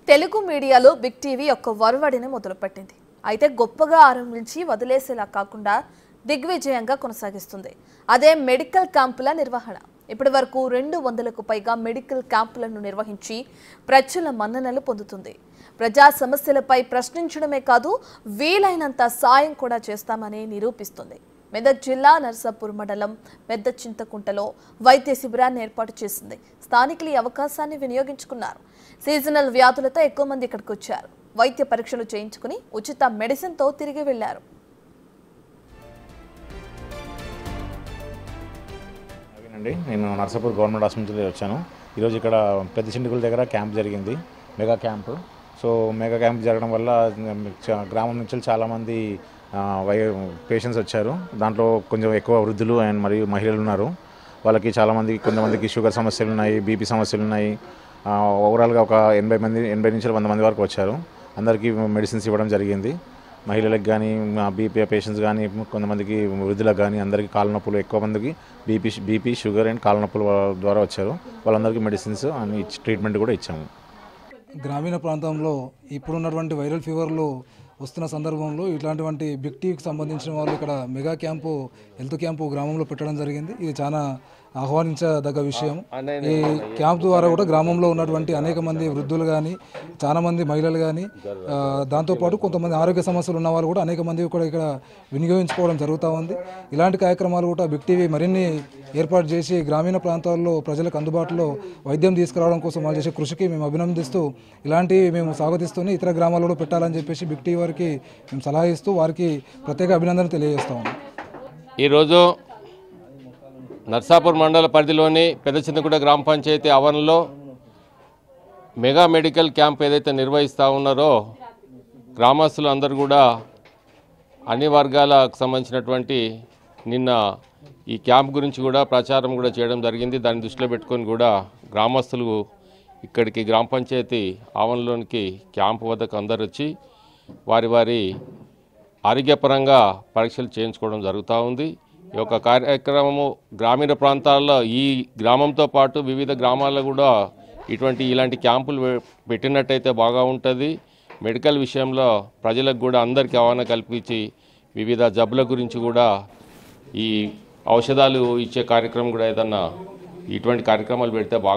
తెలుగు మీడియాలో big TV యొక్క వరవడిని మొదలుపెట్టింది. అయితే గొప్పగా ఆరంభించి వదిలేసేలా కాకుండా దిగ్విజయంగా కొనసాగిస్తుంది. అదే మెడికల్ క్యాంపుల నిర్వహణ. ఇప్పటి వరకు 200కు పైగా మెడికల్ క్యాంపులను నిర్వహించి ప్రజల మన్ననలు పొందుతుంది. ప్రజా సమస్యలపై ప్రశ్నించడమే కాదు, వీలైనంత సాయం కూడా చేస్తామని నిరూపిస్తుంది. మెదక్ జిల్లా నర్సాపూర్ మండలం పెద్ద చింతకుంటలో వైద్య శిబిరాన్ని ఏర్పాటు చేసింది. స్థానికులు ఈ అవకాశాన్ని వినియోగించుకున్నారు. సీజనల్ వ్యాధులతో ఎక్కువ మంది ఇక్కడికి వచ్చారు. వైద్య పరీక్షలు చేయించుకుని ఉచిత మెడిసిన్తో తిరిగి వెళ్లారు. నేను నర్సాపూర్ గవర్నమెంట్ హాస్పిటల్ వచ్చాను. ఈరోజు ఇక్కడ పెద్ద చింతకుంట దగ్గర క్యాంప్ జరిగింది, mega camp. So mega camp జరగడం వల్ల గ్రామం నుంచి చాలామంది పేషెంట్స్ వచ్చారు. దాంట్లో కొంచెం ఎక్కువ వృద్ధులు అండ్ మరియు మహిళలు ఉన్నారు. వాళ్ళకి కొంతమందికి షుగర్ సమస్యలు ఉన్నాయి, బీపీ సమస్యలు ఉన్నాయి. ఓవరాల్గా ఒక 80 నుంచి 100 మంది వరకు వచ్చారు. అందరికీ మెడిసిన్స్ ఇవ్వడం జరిగింది. మహిళలకు కానీ, బీపీ పేషెంట్స్ కానీ, కొంతమందికి వృద్ధులకు కానీ అందరికీ కాళ్ళ నొప్పులు, ఎక్కువ మందికి బీపీ షుగర్ అండ్ కాళ్ళ నొప్పుల ద్వారా వచ్చారు. వాళ్ళందరికీ మెడిసిన్స్ అని ట్రీట్మెంట్ కూడా ఇచ్చాము. గ్రామీణ ప్రాంతంలో ఇప్పుడున్నటువంటి వైరల్ ఫీవర్లు వస్తున్న సందర్భంలో ఇట్లాంటి బిగ్ టీవీకి సంబంధించిన వాళ్ళు ఇక్కడ మెగా క్యాంపు, హెల్త్ క్యాంపు గ్రామంలో పెట్టడం జరిగింది. ఇది చాలా ఆహ్వానించదగ్గ విషయం. ఈ క్యాంప్ ద్వారా కూడా గ్రామంలో ఉన్నటువంటి అనేక మంది వృద్ధులు కానీ, చాలా మంది మహిళలు కానీ, దాంతోపాటు కొంతమంది ఆరోగ్య సమస్యలు ఉన్న వాళ్ళు కూడా అనేక మంది కూడా ఇక్కడ వినియోగించుకోవడం జరుగుతూ ఉంది. ఇలాంటి కార్యక్రమాలు కూడా బిగ్ టీవీ మరిన్ని ఏర్పాటు చేసి గ్రామీణ ప్రాంతాల్లో ప్రజలకు అందుబాటులో వైద్యం తీసుకురావడం కోసం వాళ్ళు చేసే కృషికి మేము అభినందిస్తూ, ఇలాంటివి మేము స్వాగతిస్తూనే ఇతర గ్రామాల్లో పెట్టాలని చెప్పేసి బిగ్ టీవీ వారికి మేము సలహా ఇస్తూ వారికి ప్రత్యేక అభినందనలు తెలియజేస్తాము. ఈరోజు నర్సాపూర్ మండల పరిధిలోని పెద్ద చింతకుంట గ్రామ పంచాయతీ ఆవరణలో మెగా మెడికల్ క్యాంప్ ఏదైతే నిర్వహిస్తూ ఉన్నారో, గ్రామస్తులు అందరూ కూడా అన్ని వర్గాలకు సంబంధించినటువంటి నిన్న ఈ క్యాంప్ గురించి కూడా ప్రచారం కూడా చేయడం జరిగింది. దాన్ని దృష్టిలో పెట్టుకొని కూడా గ్రామస్తులు ఇక్కడికి గ్రామ పంచాయతీ ఆవరణలోనికి క్యాంపు వద్దకు అందరు వచ్చి వారి ఆరోగ్యపరంగా పరీక్షలు చేయించుకోవడం జరుగుతూ ఉంది. ఈ యొక్క కార్యక్రమము గ్రామీణ ప్రాంతాల్లో ఈ గ్రామంతో పాటు వివిధ గ్రామాల్లో కూడా ఇలాంటి క్యాంపులు పెట్టినట్టయితే బాగా ఉంటుంది. మెడికల్ విషయంలో ప్రజలకు కూడా అందరికీ అవగాహన కల్పించి వివిధ జబ్బుల గురించి కూడా ఈ ఔషధాలు ఇచ్చే కార్యక్రమం కూడా ఏదన్నా ఇటువంటి కార్యక్రమాలు పెడితే బాగా